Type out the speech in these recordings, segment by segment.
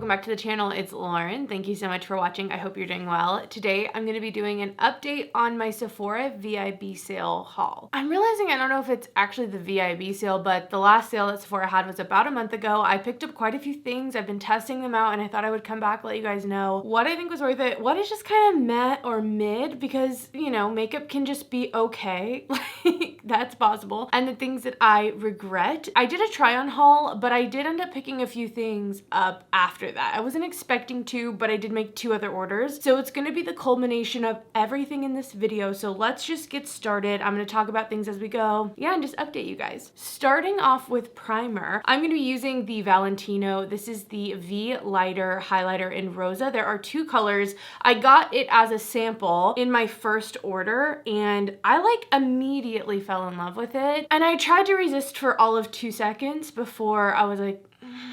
welcome back to the channel. It's Lauren. Thank you so much for watching. I hope you're doing well. Today, I'm going to be doing an update on my Sephora VIB sale haul. I'm realizing I don't know if it's actually the VIB sale, but the last sale that Sephora had was about a month ago. I picked up quite a few things. I've been testing them out, and I thought I would come back, let you guys know what I think was worth it, what is just kind of meh or mid, because, you know, makeup can just be okay. Like, that's possible. And the things that I regret. I did a try-on haul, but I did end up picking a few things up after that. I wasn't expecting to, but I did make 2 other orders. So it's gonna be the culmination of everything in this video. So let's just get started. I'm gonna talk about things as we go. Yeah, and just update you guys. Starting off with primer, I'm gonna be using the Valentino. This is the V Lighter Highlighter in Rosa. There are 2 colors. I got it as a sample in my first order, and I like immediately fell in love with it. And I tried to resist for all of 2 seconds before I was like,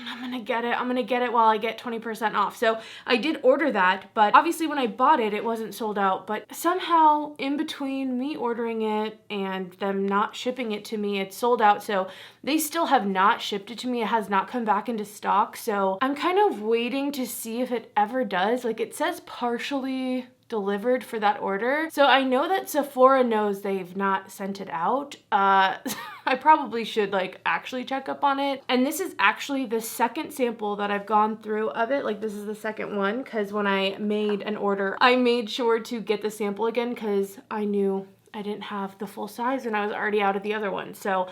I'm gonna get it while I get 20% off. So I did order that, but obviously when I bought it, it wasn't sold out. But somehow in between me ordering it and them not shipping it to me, it's sold out. So they still have not shipped it to me. It has not come back into stock. So I'm kind of waiting to see if it ever does. Like, it says partially delivered for that order. So I know that Sephora knows they've not sent it out. I probably should like actually check up on it. And this is actually the second sample that I've gone through of it. Like, this is the second one, because when I made an order, I made sure to get the sample again because I knew I didn't have the full size and I was already out of the other one. So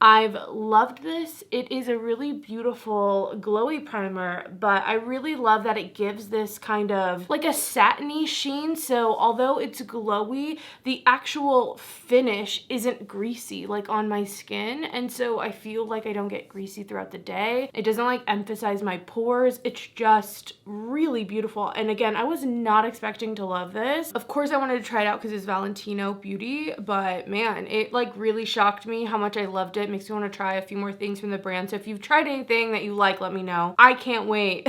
I've loved this. It is a really beautiful glowy primer, but I really love that it gives this kind of like a satiny sheen. So although it's glowy, the actual finish isn't greasy like on my skin. And so I feel like I don't get greasy throughout the day. It doesn't like emphasize my pores. It's just really beautiful. And again, I was not expecting to love this. Of course, I wanted to try it out because it's Valentino Beauty, but man, it like really shocked me how much I loved it. Makes me want to try a few more things from the brand. So if you've tried anything that you like, let me know. I can't wait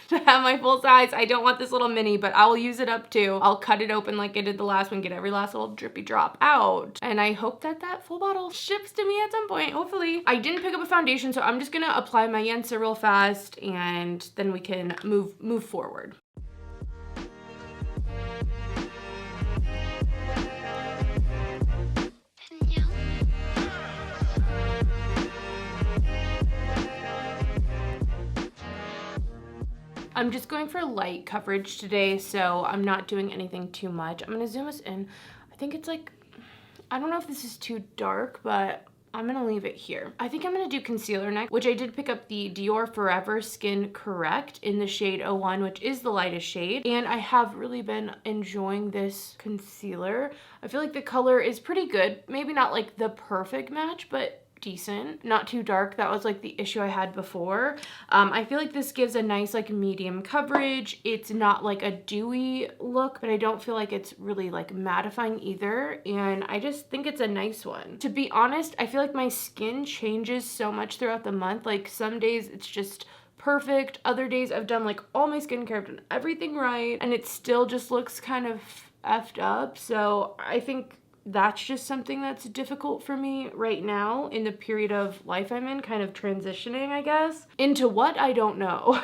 to have my full size. I don't want this little mini, but I will use it up too. I'll cut it open like I did the last one, get every last little drippy drop out. And I hope that that full bottle ships to me at some point, hopefully. I didn't pick up a foundation, so I'm just gonna apply my Yensa real fast and then we can move forward. I'm just going for light coverage today, so I'm not doing anything too much. I'm gonna zoom us in. I think it's like, I don't know if this is too dark, but I'm gonna leave it here. I think I'm gonna do concealer next, which I did pick up the Dior Forever Skin Correct in the shade 01, which is the lightest shade. And I have really been enjoying this concealer. I feel like the color is pretty good. Maybe not like the perfect match, but decent, not too dark. That was like the issue I had before. I feel like this gives a nice like medium coverage. It's not like a dewy look, but I don't feel like it's really like mattifying either. And I just think it's a nice one. To be honest, I feel like my skin changes so much throughout the month. Like, some days it's just perfect. Other days I've done like all my skincare, I've done everything right, and it still just looks kind of effed up. So I think that's just something that's difficult for me right now in the period of life I'm in, kind of transitioning, I guess, into what I don't know.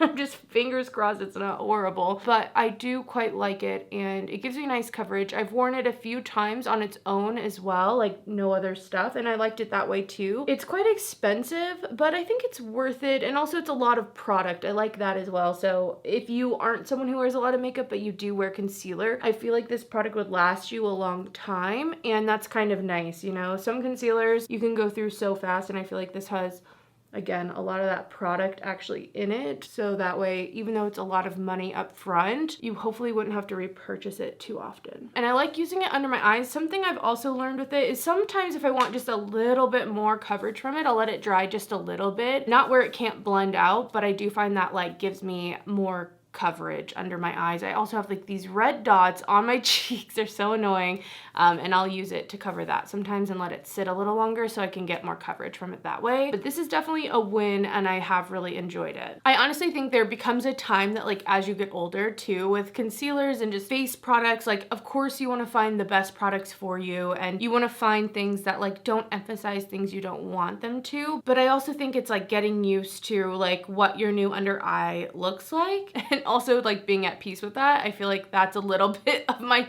I'm just fingers crossed it's not horrible, but I do quite like it and it gives me nice coverage. I've worn it a few times on its own as well, like no other stuff, and I liked it that way too. It's quite expensive, but I think it's worth it, and also it's a lot of product. I like that as well. So if you aren't someone who wears a lot of makeup but you do wear concealer, I feel like this product would last you a long time, and that's kind of nice, you know? Some concealers you can go through so fast, and I feel like this has, again, a lot of that product actually in it. So that way, even though it's a lot of money up front, you hopefully wouldn't have to repurchase it too often. And I like using it under my eyes. Something I've also learned with it is sometimes if I want just a little bit more coverage from it, I'll let it dry just a little bit. Not where it can't blend out, but I do find that like gives me more coverage under my eyes. I also have like these red dots on my cheeks. They're so annoying. And I'll use it to cover that sometimes and let it sit a little longer so I can get more coverage from it that way. But this is definitely a win and I have really enjoyed it. I honestly think there becomes a time that like as you get older too with concealers and just face products, like of course you want to find the best products for you and you want to find things that like don't emphasize things you don't want them to. But I also think it's like getting used to like what your new under eye looks like and also like being at peace with that. I feel like that's a little bit of my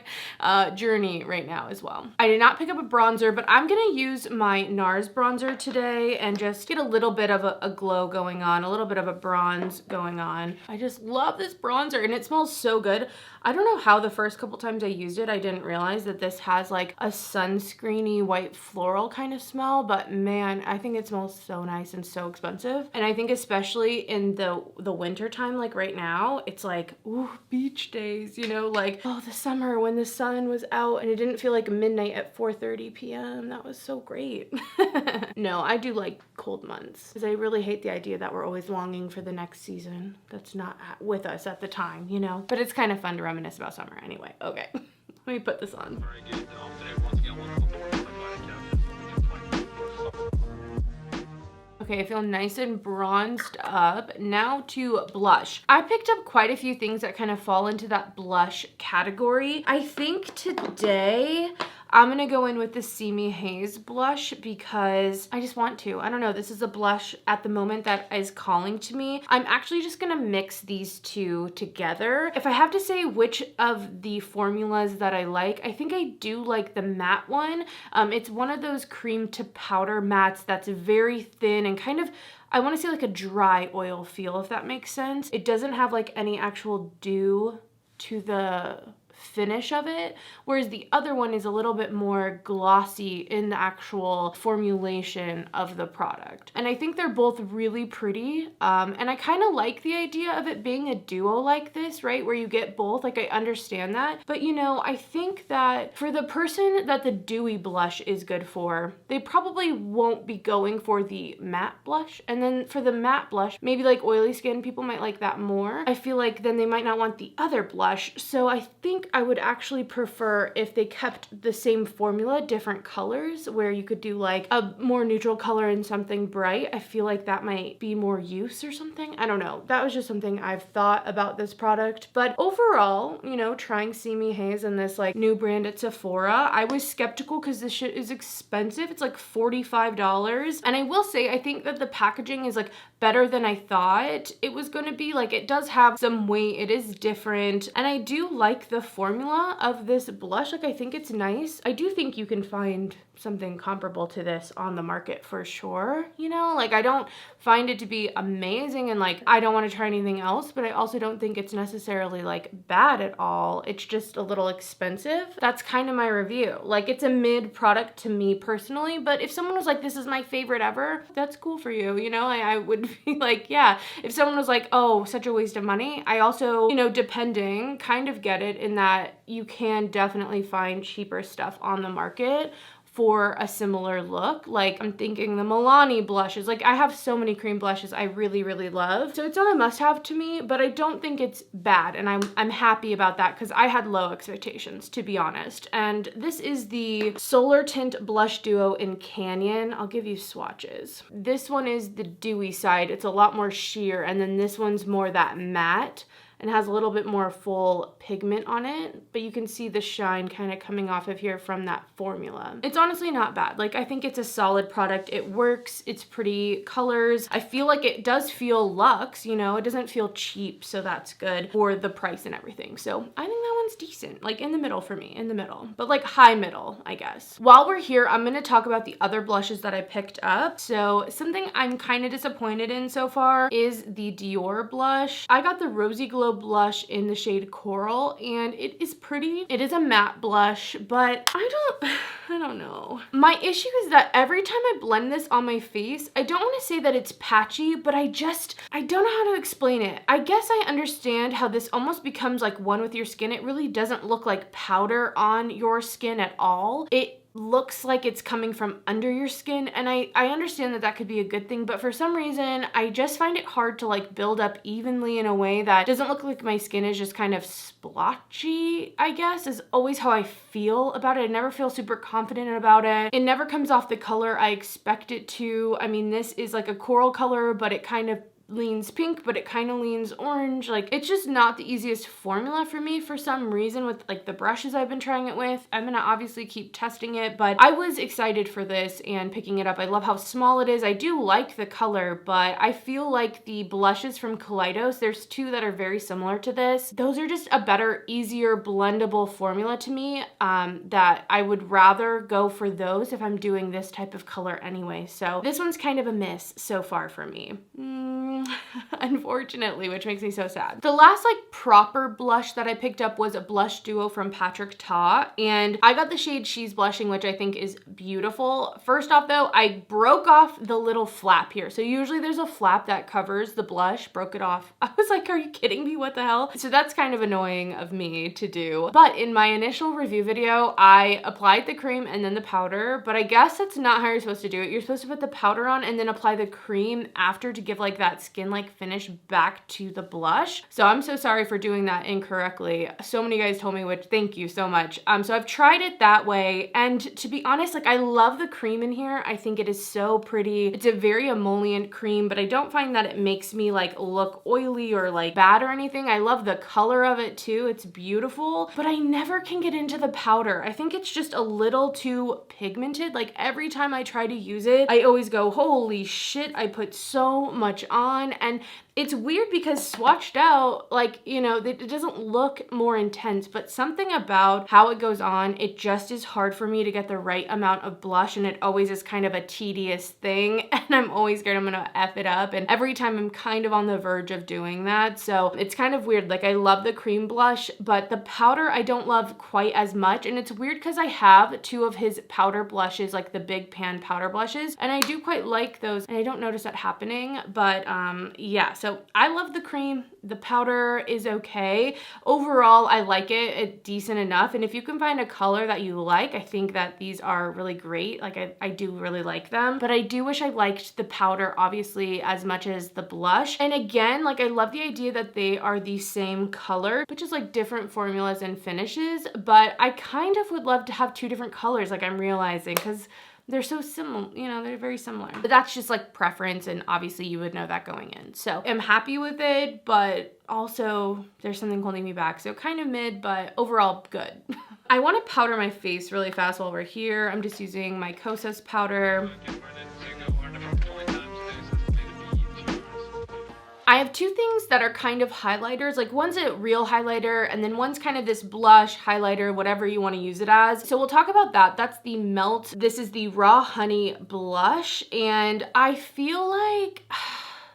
journey right now as well. I did not pick up a bronzer, but I'm gonna use my NARS bronzer today and just get a little bit of a glow going on, a little bit of a bronze going on. I just love this bronzer and it smells so good. I don't know how the first couple times I used it, I didn't realize that this has like a sunscreeny white floral kind of smell, but man, I think it smells so nice and so expensive. And I think especially in the winter time, like right now, it's like, ooh, beach days, you know, like, oh, the summer when the sun was out and it didn't feel like midnight at 4:30 p.m. That was so great. No, I do like cold months because I really hate the idea that we're always longing for the next season that's not with us at the time, you know, but it's kind of fun to reminisce about summer anyway. Okay, let me put this on. Okay, I feel nice and bronzed up. Now to blush. I picked up quite a few things that kind of fall into that blush category. I think today I'm gonna go in with the See Me Haze blush because I just want to. I don't know, this is a blush at the moment that is calling to me. I'm actually just gonna mix these two together. If I have to say which of the formulas that I like, I think I do like the matte one. It's one of those cream to powder mattes that's very thin and kind of, I wanna say like a dry oil feel, if that makes sense. It doesn't have like any actual dew to the finish of it, whereas the other one is a little bit more glossy in the actual formulation of the product. And I think they're both really pretty, and I kind of like the idea of it being a duo like this, right, where you get both. Like, I understand that, but you know, I think that for the person that the dewy blush is good for, they probably won't be going for the matte blush. And then for the matte blush, maybe like oily skin people might like that more. I feel like then they might not want the other blush. So I think I would actually prefer if they kept the same formula, different colors, where you could do like a more neutral color and something bright. I feel like that might be more use or something. I don't know. That was just something I've thought about this product. But overall, you know, trying See Me Haze and this like new brand at Sephora, I was skeptical because this shit is expensive. It's like $45. And I will say, I think that the packaging is like better than I thought it was going to be. Like, it does have some weight. It is different. And I do like the formula of this blush. Like, I think it's nice. I do think you can find something comparable to this on the market for sure. You know, like, I don't find it to be amazing and like I don't want to try anything else, but I also don't think it's necessarily like bad at all. It's just a little expensive. That's kind of my review. Like, it's a mid product to me personally, but if someone was like, this is my favorite ever, that's cool for you. You know, I would be like, yeah. If someone was like, oh, such a waste of money, I also, you know, depending, kind of get it in that you can definitely find cheaper stuff on the market for a similar look. Like, I'm thinking the Milani blushes. Like, I have so many cream blushes I really, really love. So it's not a must-have to me, but I don't think it's bad. And I'm happy about that because I had low expectations, to be honest. And this is the Solar Tint Blush Duo in Canyon. I'll give you swatches. This one is the dewy side. It's a lot more sheer. And then this one's more that matte and has a little bit more full pigment on it, but you can see the shine kind of coming off of here from that formula. It's honestly not bad. Like, I think it's a solid product. It works. It's pretty colors. I feel like it does feel luxe, you know, it doesn't feel cheap, so that's good for the price and everything. So I think that one's decent, like in the middle for me, in the middle, but like high middle, I guess. While we're here, I'm gonna talk about the other blushes that I picked up. So something I'm kind of disappointed in so far is the Dior blush. I got the Rosy Glow blush in the shade Coral, and it is pretty. It is a matte blush, but I don't know. My issue is that every time I blend this on my face, I don't want to say that it's patchy, but I don't know how to explain it. I guess I understand how this almost becomes like one with your skin. It really doesn't look like powder on your skin at all. It looks like it's coming from under your skin, and I understand that that could be a good thing, but for some reason I just find it hard to like build up evenly in a way that doesn't look like my skin is just kind of splotchy, I guess, is always how I feel about it. I never feel super confident about it. It never comes off the color I expect it to. I mean, this is like a coral color, but it kind of leans pink, but it kind of leans orange. Like, it's just not the easiest formula for me for some reason with like the brushes I've been trying it with. I'm gonna obviously keep testing it, but I was excited for this and picking it up. I love how small it is. I do like the color, but I feel like the blushes from Kaleidos, there's two that are very similar to this. Those are just a better, easier, blendable formula to me, that I would rather go for those if I'm doing this type of color anyway. So this one's kind of a miss so far for me. Unfortunately, which makes me so sad. The last like proper blush that I picked up was a blush duo from Patrick Ta, and I got the shade She's Blushing, which I think is beautiful. First off though, I broke off the little flap here. So usually there's a flap that covers the blush, broke it off. I was like, are you kidding me? What the hell? So that's kind of annoying of me to do. But in my initial review video, I applied the cream and then the powder, but I guess that's not how you're supposed to do it. You're supposed to put the powder on and then apply the cream after to give like that skin like finish back to the blush. So I'm so sorry for doing that incorrectly. So many guys told me, which thank you so much. So I've tried it that way, and to be honest, like I love the cream in here. I think it is so pretty. It's a very emollient cream, but I don't find that it makes me like look oily or like bad or anything. I love the color of it too. It's beautiful, but I never can get into the powder. I think it's just a little too pigmented. Like every time I try to use it, I always go, holy shit, I put so much on. And it's weird because swatched out, like, you know, it doesn't look more intense, but something about how it goes on, it just is hard for me to get the right amount of blush, and it always is kind of a tedious thing, and I'm always scared I'm gonna F it up, and every time I'm kind of on the verge of doing that, so it's kind of weird. Like, I love the cream blush, but the powder I don't love quite as much, and it's weird because I have two of his powder blushes, like the big pan powder blushes, and I do quite like those, and I don't notice that happening, but yeah, so I love the cream. The powder is okay. Overall, I like it. It's decent enough. And if you can find a color that you like, I think that these are really great. Like I do really like them, but I do wish I liked the powder obviously as much as the blush. And again, like I love the idea that they are the same color, but just like different formulas and finishes. But I kind of would love to have two different colors, like I'm realizing, because they're so similar, you know, they're very similar. But that's just like preference, and obviously you would know that going in. So I'm happy with it, but also there's something holding me back. So kind of mid, but overall good. I want to powder my face really fast while we're here. I'm just using my Kosas powder. I have two things that are kind of highlighters, like one's a real highlighter and then one's kind of this blush highlighter, whatever you want to use it as. So we'll talk about that. That's the Melt. This is the Raw Honey blush, and I feel like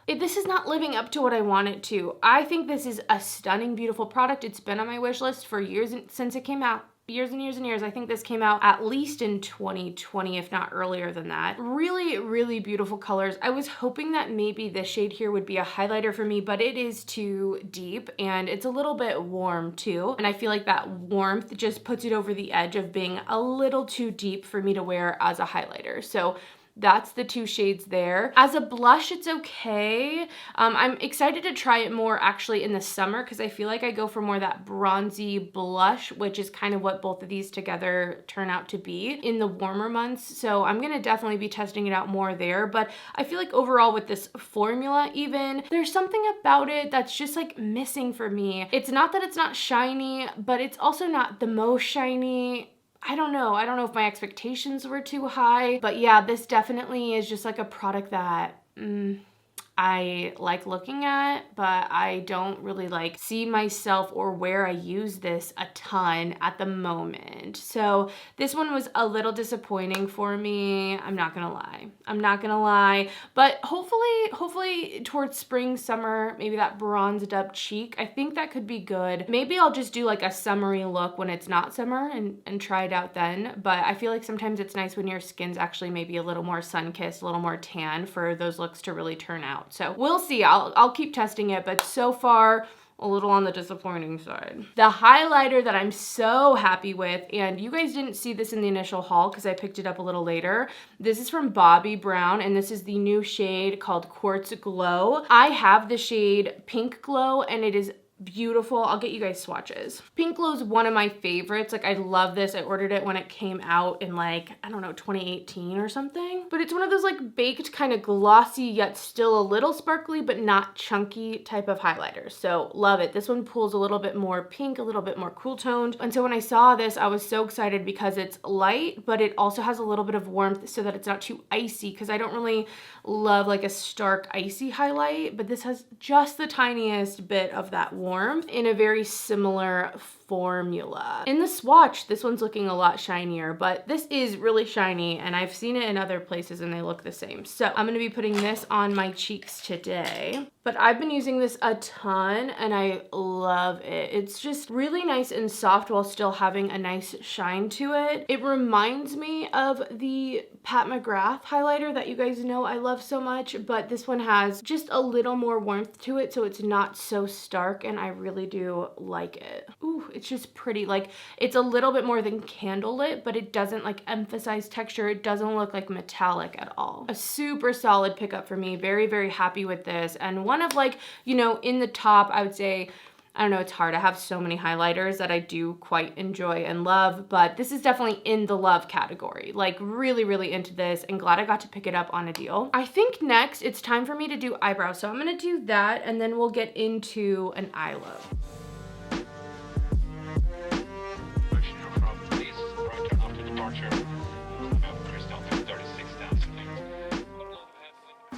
this is not living up to what I want it to. I think this is a stunning, beautiful product. It's been on my wish list for years since it came out. Years and years and years. I think this came out at least in 2020, if not earlier than that. Really, really beautiful colors. I was hoping that maybe this shade here would be a highlighter for me, but it is too deep and it's a little bit warm too. And I feel like that warmth just puts it over the edge of being a little too deep for me to wear as a highlighter. So that's the two shades there. As a blush, it's okay. I'm excited to try it more actually in the summer because I feel like I go for more that bronzy blush, which is kind of what both of these together turn out to be in the warmer months. So I'm gonna definitely be testing it out more there. But I feel like overall with this formula even, there's something about it that's just like missing for me. It's not that it's not shiny, but it's also not the most shiny. I don't know if my expectations were too high, but yeah, this definitely is just like a product that I like looking at, but I don't really like see myself or where I use this a ton at the moment. So this one was a little disappointing for me. I'm not gonna lie, but hopefully towards spring, summer, maybe that bronzed up cheek, I think that could be good. Maybe I'll just do like a summery look when it's not summer and try it out then. But I feel like sometimes it's nice when your skin's actually maybe a little more sun-kissed, a little more tan for those looks to really turn out. So we'll see. I'll keep testing it, but so far a little on the disappointing side. The highlighter that I'm so happy with, and you guys didn't see this in the initial haul because I picked it up a little later. This is from Bobbi Brown, and this is the new shade called Quartz Glow. I have the shade Pink Glow, and it is beautiful. I'll get you guys swatches. Pink Glow is one of my favorites. Like, I love this. I ordered it when it came out in, like, I don't know, 2018 or something. But it's one of those like baked kind of glossy yet still a little sparkly but not chunky type of highlighters. So love it. This one pulls a little bit more pink, a little bit more cool toned. And so when I saw this, I was so excited because it's light, but it also has a little bit of warmth so that it's not too icy, because I don't really love like a stark icy highlight, but this has just the tiniest bit of that warmth in a very similar formula. In the swatch, this one's looking a lot shinier, but this is really shiny, and I've seen it in other places and they look the same. So I'm gonna be putting this on my cheeks today. But I've been using this a ton and I love it. It's just really nice and soft while still having a nice shine to it. It reminds me of the Pat McGrath highlighter that you guys know I love so much, but this one has just a little more warmth to it, so it's not so stark, and I really do like it. Ooh, it's just pretty. Like, it's a little bit more than candlelit, but it doesn't like emphasize texture. It doesn't look like metallic at all. A super solid pickup for me. Very, very happy with this. And one of, like, you know, in the top, I would say, I don't know, it's hard. I have so many highlighters that I do quite enjoy and love, but this is definitely in the love category. Like, really, really into this, and glad I got to pick it up on a deal. I think next it's time for me to do eyebrows. So I'm gonna do that, and then we'll get into an eye look.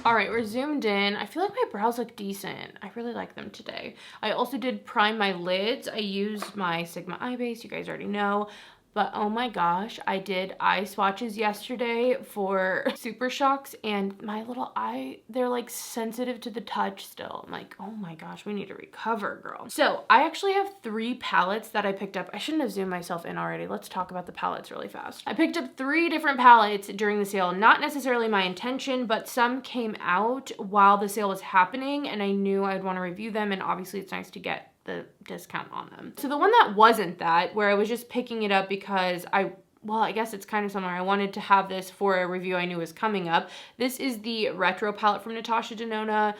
All right, we're zoomed in. I feel like my brows look decent. I really like them today. I also did prime my lids. I used my Sigma Eye Base, you guys already know. But oh my gosh, I did eye swatches yesterday for Super Shocks, and my little eye, they're like sensitive to the touch still. I'm like, oh my gosh, we need to recover, girl. So I actually have 3 palettes that I picked up. I shouldn't have zoomed myself in already. Let's talk about the palettes really fast. I picked up 3 different palettes during the sale. Not necessarily my intention, but some came out while the sale was happening, and I knew I'd want to review them, and obviously it's nice to get the discount on them. So the one that wasn't that, where I was just picking it up because well, I guess it's kind of similar. I wanted to have this for a review I knew was coming up. This is the Retro palette from Natasha Denona.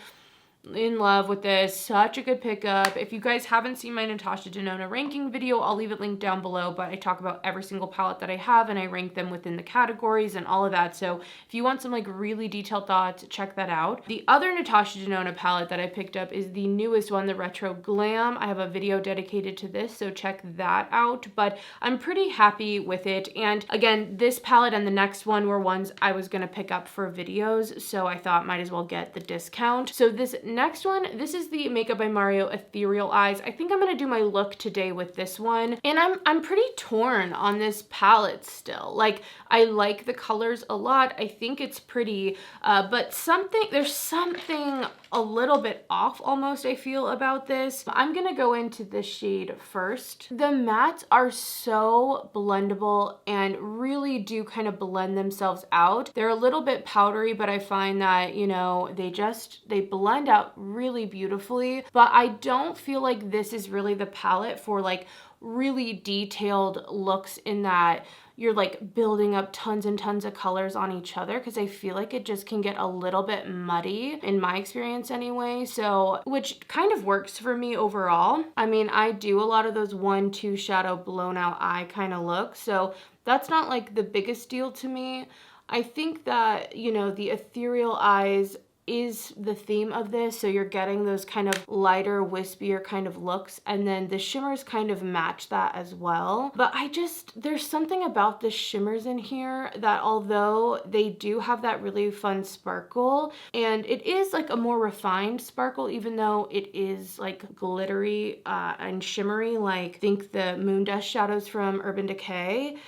In love with this. Such a good pickup. If you guys haven't seen my Natasha Denona ranking video, I'll leave it linked down below, but I talk about every single palette that I have and I rank them within the categories and all of that. So if you want some like really detailed thoughts, check that out. The other Natasha Denona palette that I picked up is the newest one, the Retro Glam. I have a video dedicated to this, so check that out, but I'm pretty happy with it. And again, this palette and the next one were ones I was gonna pick up for videos, so I thought might as well get the discount. So this next one, this is the Makeup by Mario Ethereal Eyes. I think I'm gonna do my look today with this one, and I'm pretty torn on this palette still. Like, I like the colors a lot. I think it's pretty, but there's something a little bit off almost, I feel, about this. I'm gonna go into this shade first. The mattes are so blendable and really do kind of blend themselves out. They're a little bit powdery, but I find that, you know, they blend out really beautifully, but I don't feel like this is really the palette for like really detailed looks, in that you're like building up tons and tons of colors on each other, because I feel like it just can get a little bit muddy in my experience anyway. So, which kind of works for me overall. I mean, I do a lot of those 1-2 shadow blown out eye kind of looks, so that's not like the biggest deal to me. I think that, you know, the Ethereal Eyes is the theme of this, so you're getting those kind of lighter, wispier kind of looks, and then the shimmers kind of match that as well. But there's something about the shimmers in here that, although they do have that really fun sparkle, and it is like a more refined sparkle, even though it is like glittery and shimmery, like think the Moon Dust shadows from Urban Decay.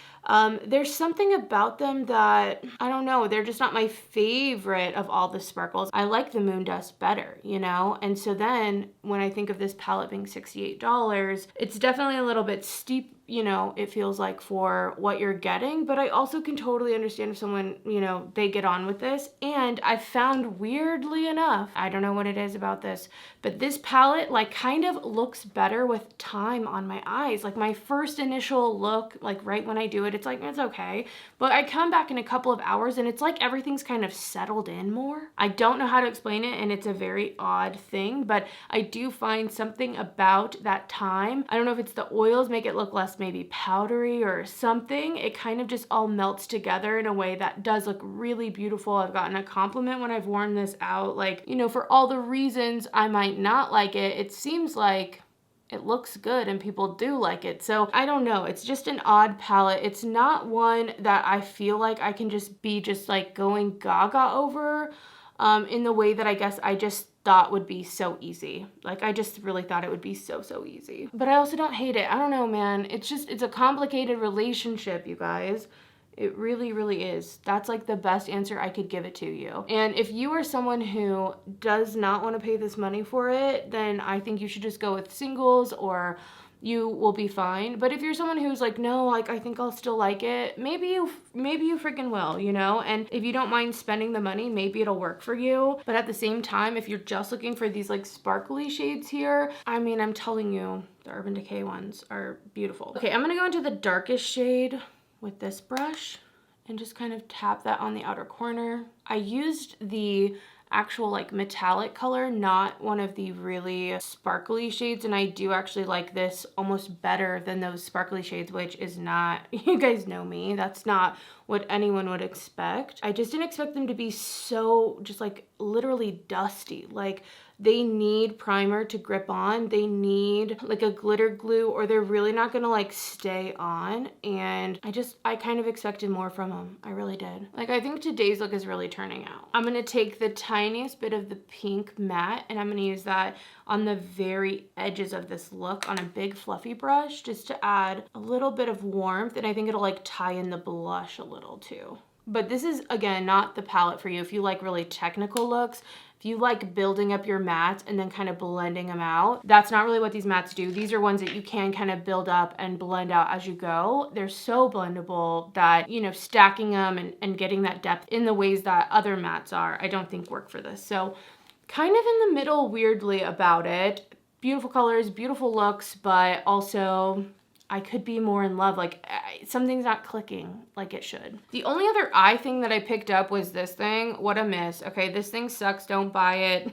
There's something about them that, I don't know, they're just not my favorite of all the sparkles. I like the Moon Dust better, you know? And so then when I think of this palette being $68, it's definitely a little bit steep, you know, it feels like for what you're getting, but I also can totally understand if someone, you know, they get on with this. And I found, weirdly enough, I don't know what it is about this, but this palette like kind of looks better with time on my eyes. Like my first initial look, like right when I do it, it's like, it's okay. But I come back in a couple of hours and it's like everything's kind of settled in more. I don't know how to explain it, and it's a very odd thing, but I do find something about that time. I don't know if it's the oils make it look less maybe powdery or something. It kind of just all melts together in a way that does look really beautiful. I've gotten a compliment when I've worn this out. Like, you know, for all the reasons I might not like it, it seems like it looks good and people do like it. So I don't know, it's just an odd palette. It's not one that I feel like I can just be just like going gaga over in the way that I guess I just thought would be so easy. Like I just really thought it would be so easy. But I also don't hate it. I don't know, man. It's a complicated relationship, you guys. It really, really is. That's like the best answer I could give it to you. And if you are someone who does not want to pay this money for it, then I think you should just go with singles, or you will be fine. But if you're someone who's like, no, like I think I'll still like it, maybe you freaking will, you know? And if you don't mind spending the money, maybe it'll work for you. But at the same time, if you're just looking for these like sparkly shades here, I mean, I'm telling you, the Urban Decay ones are beautiful. Okay, I'm gonna go into the darkest shade with this brush and just kind of tap that on the outer corner. I used the actual like metallic color, not one of the really sparkly shades, and I do actually like this almost better than those sparkly shades, which is not, you guys know me, that's not what anyone would expect. I just didn't expect them to be so just like literally dusty. Like they need primer to grip on. They need like a glitter glue, or they're really not gonna like stay on. And I kind of expected more from them. I really did. Like I think today's look is really turning out. I'm gonna take the tiniest bit of the pink matte and I'm gonna use that on the very edges of this look on a big fluffy brush just to add a little bit of warmth, and I think it'll like tie in the blush a little too. But this is, again, not the palette for you if you like really technical looks. If you like building up your mattes and then kind of blending them out, that's not really what these mattes do. These are ones that you can kind of build up and blend out as you go. They're so blendable that, you know, stacking them and getting that depth in the ways that other mattes are, I don't think work for this. So kind of in the middle weirdly about it. Beautiful colors, beautiful looks, but also I could be more in love. Like something's not clicking like it should. The only other eye thing that I picked up was this thing. What a miss. Okay, this thing sucks. Don't buy it.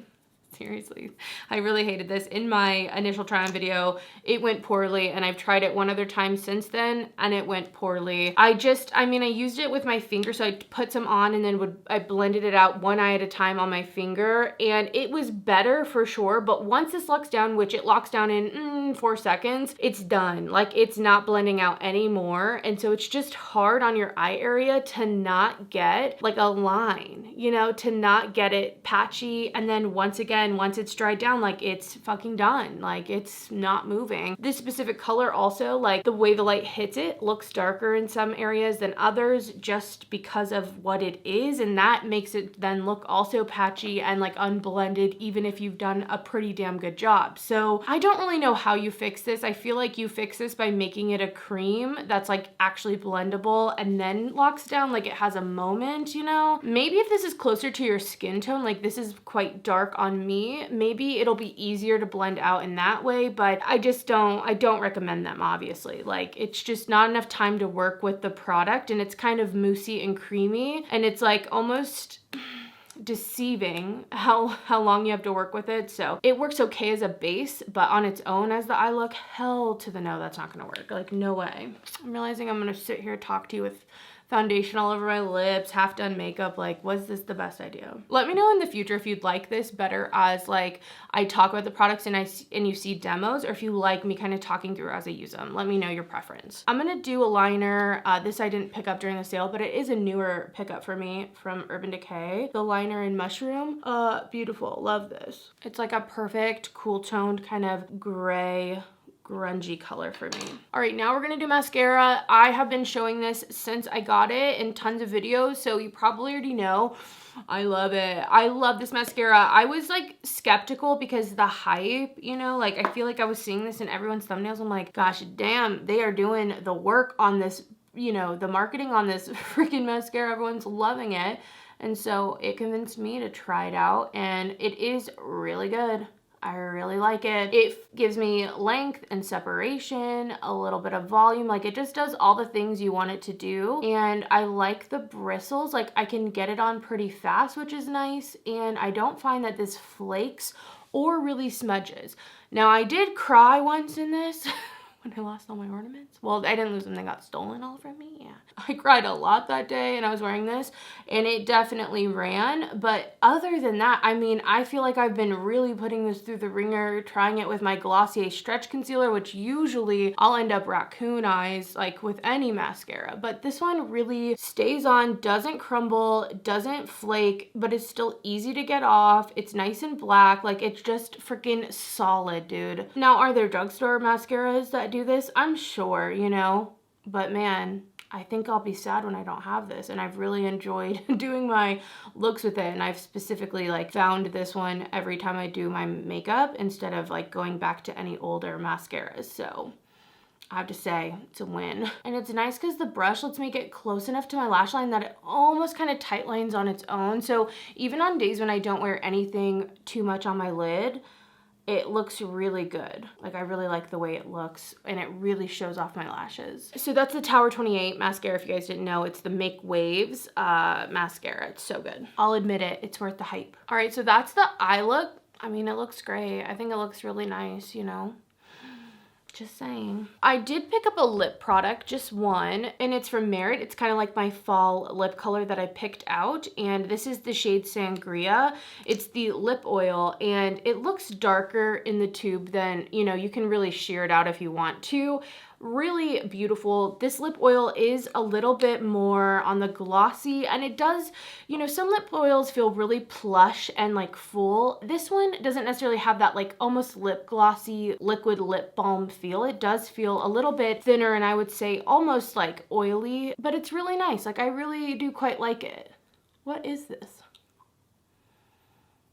Seriously, I really hated this. In my initial try-on video, it went poorly, and I've tried it one other time since then, and it went poorly. I mean, I used it with my finger, so I put some on, and then I blended it out one eye at a time on my finger, and it was better for sure, but once this locks down, which it locks down in 4 seconds, it's done. Like, it's not blending out anymore, and so it's just hard on your eye area to not get, like, a line, you know, to not get it patchy, and then once again, once it's dried down, like it's fucking done. Like it's not moving. This specific color also, like the way the light hits it, looks darker in some areas than others just because of what it is. And that makes it then look also patchy and like unblended, even if you've done a pretty damn good job. So I don't really know how you fix this. I feel like you fix this by making it a cream that's like actually blendable and then locks down, like it has a moment, you know? Maybe if this is closer to your skin tone, like this is quite dark on me, maybe it'll be easier to blend out in that way, but I don't recommend them, obviously. Like it's just not enough time to work with the product, and it's kind of moussey and creamy, and it's like almost deceiving how long you have to work with it. So it works okay as a base, but on its own as the eye look, hell to the no, that's not gonna work. Like no way. I'm realizing I'm gonna sit here talk to you with foundation all over my lips, half done makeup. Like, was this the best idea? Let me know in the future if you'd like this better as like I talk about the products and you see demos, or if you like me kind of talking through as I use them. Let me know your preference. I'm gonna do a liner. This I didn't pick up during the sale, but it is a newer pickup for me from Urban Decay. The liner in Mushroom. Beautiful. Love this. It's like a perfect cool toned kind of gray grungy color for me. All right, now we're gonna do mascara. I have been showing this since I got it in tons of videos, so you probably already know I love it. I love this mascara. I was like skeptical because the hype, you know, like I feel like I was seeing this in everyone's thumbnails. I'm like, gosh, damn, they are doing the work on this, you know, the marketing on this freaking mascara. Everyone's loving it. And so it convinced me to try it out, and it is really good. I really like it. It gives me length and separation, a little bit of volume. Like, it just does all the things you want it to do. And I like the bristles. Like, I can get it on pretty fast, which is nice. And I don't find that this flakes or really smudges. Now, I did cry once in this when I lost all my ornaments. Well, I didn't lose them. They got stolen all from me. Yeah. I cried a lot that day and I was wearing this, and it definitely ran. But other than that, I mean, I feel like I've been really putting this through the ringer, trying it with my Glossier Stretch Concealer, which usually I'll end up raccoon eyes like with any mascara. But this one really stays on, doesn't crumble, doesn't flake, but it's still easy to get off. It's nice and black. Like, it's just freaking solid, dude. Now, are there drugstore mascaras that do this? I'm sure, you know, but man, I think I'll be sad when I don't have this, and I've really enjoyed doing my looks with it, and I've specifically like found this one every time I do my makeup instead of like going back to any older mascaras. So I have to say it's a win. And it's nice because the brush lets me get close enough to my lash line that it almost kind of tight lines on its own. So even on days when I don't wear anything too much on my lid, it looks really good. Like, I really like the way it looks, and it really shows off my lashes. So that's the Tower 28 mascara. If you guys didn't know, it's the Make Waves mascara. It's so good. I'll admit it, it's worth the hype. All right, so that's the eye look. I mean, it looks great. I think it looks really nice, you know? Just saying. I did pick up a lip product, just one, and it's from Merit. It's kind of like my fall lip color that I picked out, and this is the shade Sangria. It's the lip oil, and it looks darker in the tube than, you know, you can really sheer it out if you want to. Really beautiful. This lip oil is a little bit more on the glossy, and it does, you know, some lip oils feel really plush and like full. This one doesn't necessarily have that like almost lip glossy liquid lip balm feel. It does feel a little bit thinner, and I would say almost like oily, but it's really nice. Like, I really do quite like it. What is this?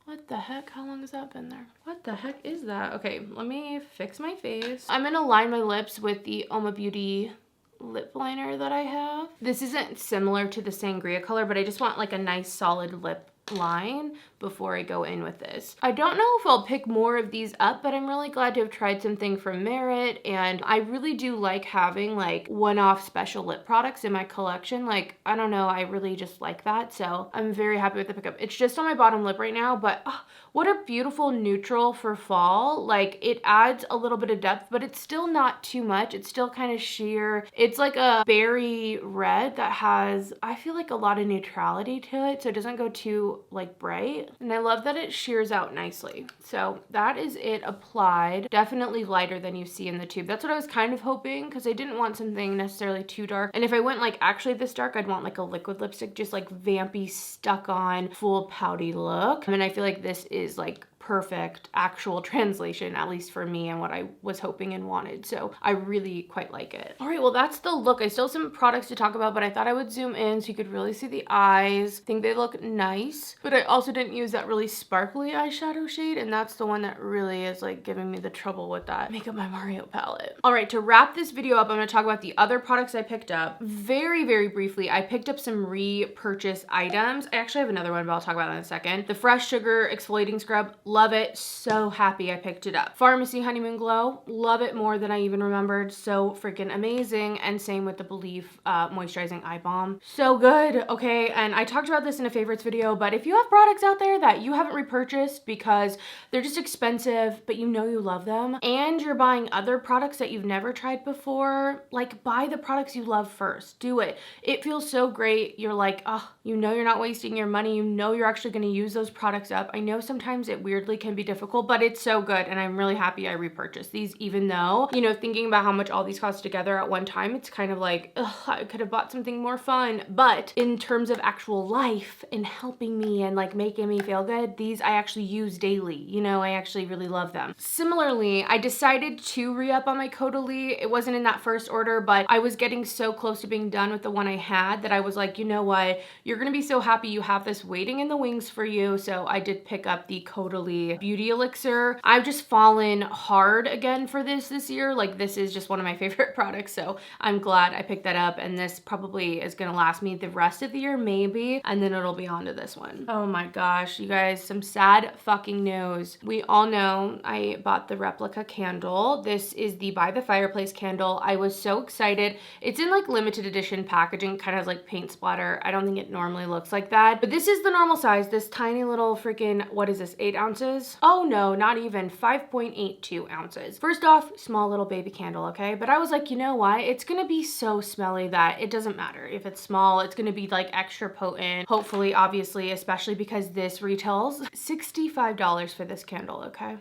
What the heck? How long has that been there? What the heck is that? Okay, let me fix my face. I'm gonna line my lips with the Oma Beauty lip liner that I have. This isn't similar to the Sangria color, but I just want like a nice solid lip line before I go in with this. I don't know if I'll pick more of these up, but I'm really glad to have tried something from Merit, and I really do like having like one-off special lip products in my collection. Like, I don't know, I really just like that, so I'm very happy with the pickup. It's just on my bottom lip right now, but what a beautiful neutral for fall. Like, it adds a little bit of depth, but it's still not too much. It's still kind of sheer. It's like a berry red that has, I feel like, a lot of neutrality to it, so it doesn't go too like bright, and I love that it shears out nicely. So that is it applied. Definitely lighter than you see in the tube. That's what I was kind of hoping, because I didn't want something necessarily too dark, and if I went like actually this dark, I'd want like a liquid lipstick, just like vampy, stuck on, full pouty look. And I feel like this is like perfect actual translation, at least for me, and what I was hoping and wanted. So I really quite like it. All right, well, that's the look. I still have some products to talk about, but I thought I would zoom in so you could really see the eyes. I think they look nice, but I also didn't use that really sparkly eyeshadow shade, and that's the one that really is like giving me the trouble with that Makeup by Mario palette. All right, to wrap this video up, I'm gonna talk about the other products I picked up. Very, very briefly, I picked up some repurchase items. I actually have another one, but I'll talk about that in a second. The Fresh Sugar Exfoliating Scrub. Love it. So happy I picked it up. Pharmacy Honeymoon Glow. Love it more than I even remembered. So freaking amazing. And same with the Belief Moisturizing Eye Balm. So good. Okay, and I talked about this in a favorites video, but if you have products out there that you haven't repurchased because they're just expensive, but you know you love them, and you're buying other products that you've never tried before, like, buy the products you love first. Do it. It feels so great. You're like, oh, you know you're not wasting your money. You know you're actually going to use those products up. I know sometimes it weirdly weirdly can be difficult, but it's so good and I'm really happy I repurchased these, even though, you know, thinking about how much all these cost together at one time, it's kind of like, ugh, I could have bought something more fun. But in terms of actual life and helping me and like making me feel good, these I actually use daily. You know, I actually really love them. Similarly, I decided to re-up on my Caudalie. It wasn't in that first order, but I was getting so close to being done with the one I had that I was like, you know what, you're gonna be so happy you have this waiting in the wings for you. So I did pick up the Caudalie Beauty Elixir. I've just fallen hard again for this year. Like, this is just one of my favorite products, so I'm glad I picked that up, and this probably is gonna last me the rest of the year, maybe, and then it'll be on to this one. Oh my gosh, you guys, some sad fucking news. We all know I bought the replica candle. This is the By the Fireplace candle. I was so excited. It's in like limited edition packaging, kind of has like paint splatter. I don't think it normally looks like that, but this is the normal size, this tiny little freaking, what is this, 8 ounces? Oh no, not even, 5.82 ounces. First off, small little baby candle, okay? But I was like, you know what? It's gonna be so smelly that it doesn't matter. If it's small, it's gonna be like extra potent. Hopefully, obviously, especially because this retails $65 for this candle, okay?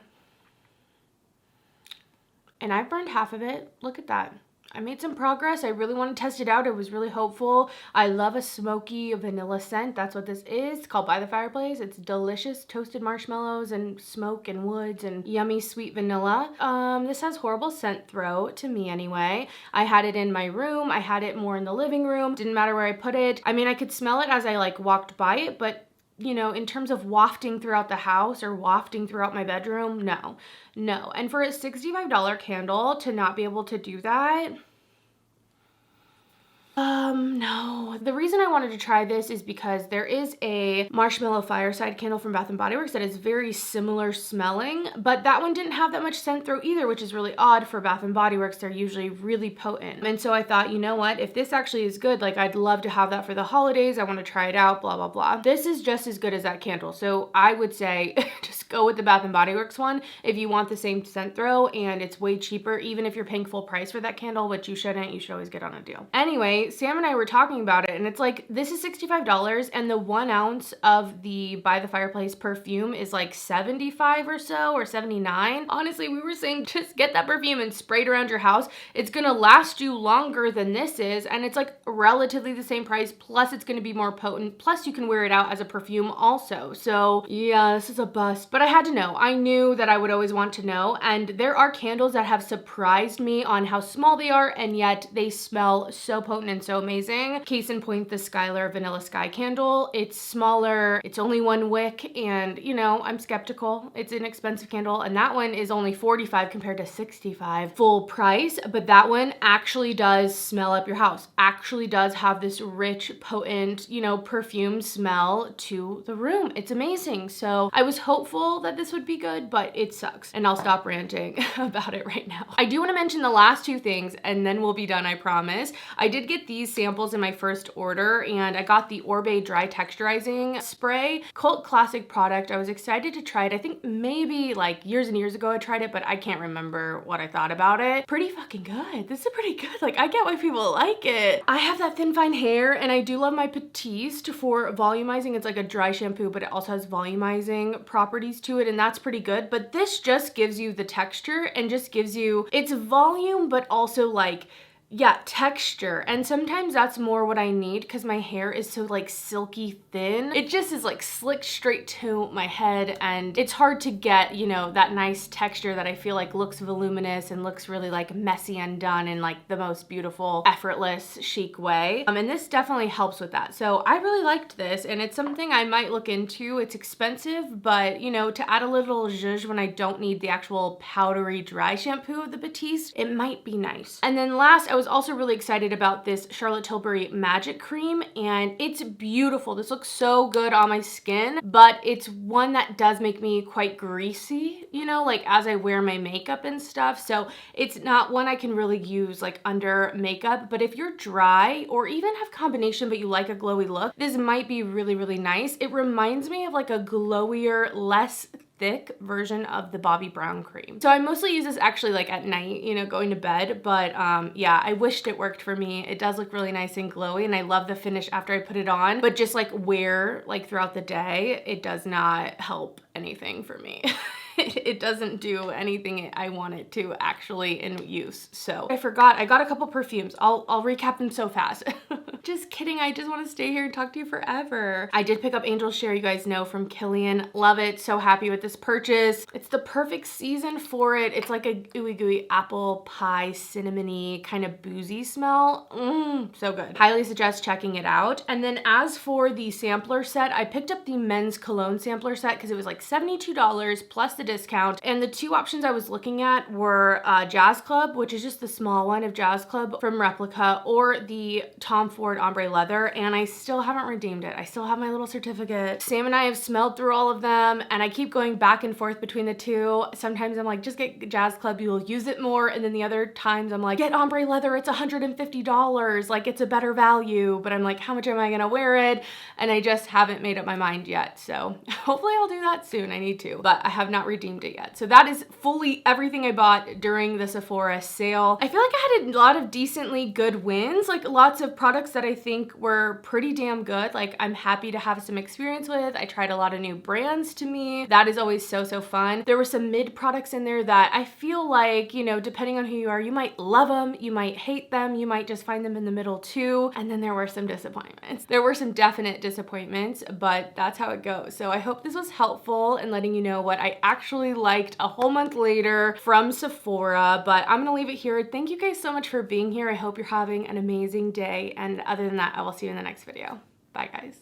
And I burned half of it. Look at that. I made some progress. I really want to test it out. I was really hopeful. I love a smoky vanilla scent. That's what this is. It's called By the Fireplace. It's delicious toasted marshmallows and smoke and woods and yummy sweet vanilla. This has horrible scent throw to me anyway. I had it in my room. I had it more in the living room. Didn't matter where I put it. I mean, I could smell it as I like walked by it, but you know, in terms of wafting throughout the house or wafting throughout my bedroom, no. And for a $65 candle to not be able to do that, no. The reason I wanted to try this is because there is a marshmallow fireside candle from Bath & Body Works that is very similar smelling, but that one didn't have that much scent throw either, which is really odd for Bath & Body Works. They're usually really potent. And so I thought, you know what, if this actually is good, like I'd love to have that for the holidays. I want to try it out, blah, blah, blah. This is just as good as that candle. So I would say just go with the Bath & Body Works one if you want the same scent throw, and it's way cheaper, even if you're paying full price for that candle, which you shouldn't. You should always get on a deal. Anyway, Sam and I were talking about it, and it's like, this is $65 and the 1 ounce of the By the Fireplace perfume is like 75 or so, or 79. Honestly, we were saying just get that perfume and spray it around your house. It's gonna last you longer than this is, and it's like relatively the same price, plus it's gonna be more potent, plus you can wear it out as a perfume also. So yeah, this is a bust, but I had to know. I knew that I would always want to know, and there are candles that have surprised me on how small they are, and yet they smell so potent and so amazing. Case in point, the Skylar Vanilla Sky candle. It's smaller, it's only 1 wick, and you know, I'm skeptical. It's an expensive candle, and that one is only $45 compared to $65 full price, but that one actually does smell up your house, actually does have this rich, potent, you know, perfume smell to the room. It's amazing. So I was hopeful that this would be good, but it sucks, and I'll stop ranting about it right now. I do want to mention the last 2 things, and then we'll be done, I promise. I did get these samples in my first order, and I got the Orbe Dry Texturizing Spray. Cult classic product. I was excited to try it. I think maybe like years and years ago I tried it, but I can't remember what I thought about it. Pretty fucking good. This is pretty good. Like, I get why people like it. I have that thin fine hair, and I do love my Batiste for volumizing. It's like a dry shampoo, but it also has volumizing properties to it, and that's pretty good. But this just gives you the texture and just gives you, it's volume, but also like, yeah, texture. And sometimes that's more what I need because my hair is so like silky thin. It just is like slicked straight to my head, and it's hard to get, you know, that nice texture that I feel like looks voluminous and looks really like messy and done in like the most beautiful, effortless, chic way. And this definitely helps with that. So I really liked this, and it's something I might look into. It's expensive, but you know, to add a little zhuzh when I don't need the actual powdery dry shampoo of the Batiste, it might be nice. And then last, I was also really excited about this Charlotte Tilbury Magic Cream, and it's beautiful. This looks so good on my skin, but it's one that does make me quite greasy, you know, like as I wear my makeup and stuff. So it's not one I can really use like under makeup, but if you're dry or even have combination but you like a glowy look, this might be really, really nice. It reminds me of like a glowier, less thick version of the Bobbi Brown cream. So I mostly use this actually like at night, you know, going to bed, but yeah, I wished it worked for me. It does look really nice and glowy, and I love the finish after I put it on, but just like wear like throughout the day, it does not help anything for me. It doesn't do anything I want it to actually in use. So I forgot, I got a couple perfumes. I'll recap them so fast. Just kidding, I just want to stay here and talk to you forever. I did pick up Angel's Share, you guys know, from Killian. Love it, so happy with this purchase. It's the perfect season for it. It's like a ooey gooey apple pie, cinnamony, kind of boozy smell. So good. Highly suggest checking it out. And then as for the sampler set, I picked up the men's cologne sampler set because it was like $72 plus the discount. And the two options I was looking at were Jazz Club, which is just the small one of Jazz Club from Replica, or the Tom Ford Ombre Leather, and I still haven't redeemed it. I still have my little certificate. Sam and I have smelled through all of them, and I keep going back and forth between the two. Sometimes I'm like, just get Jazz Club, you'll use it more, and then the other times I'm like, get Ombre Leather, it's $150, like it's a better value, but I'm like, how much am I gonna wear it? And I just haven't made up my mind yet, so hopefully I'll do that soon. I need to, but I have not redeemed it yet. So that is fully everything I bought during the Sephora sale. I feel like I had a lot of decently good wins, like lots of products that I think were pretty damn good. Like I'm happy to have some experience with. I tried a lot of new brands to me. That is always so fun. There were some mid products in there that I feel like, you know, depending on who you are, you might love them, you might hate them, you might just find them in the middle too. And then there were some disappointments. There were some definite disappointments, but that's how it goes. So I hope this was helpful in letting you know what I actually liked a whole month later from Sephora, but I'm gonna leave it here. Thank you guys so much for being here. I hope you're having an amazing day, and other than that, I will see you in the next video. Bye guys.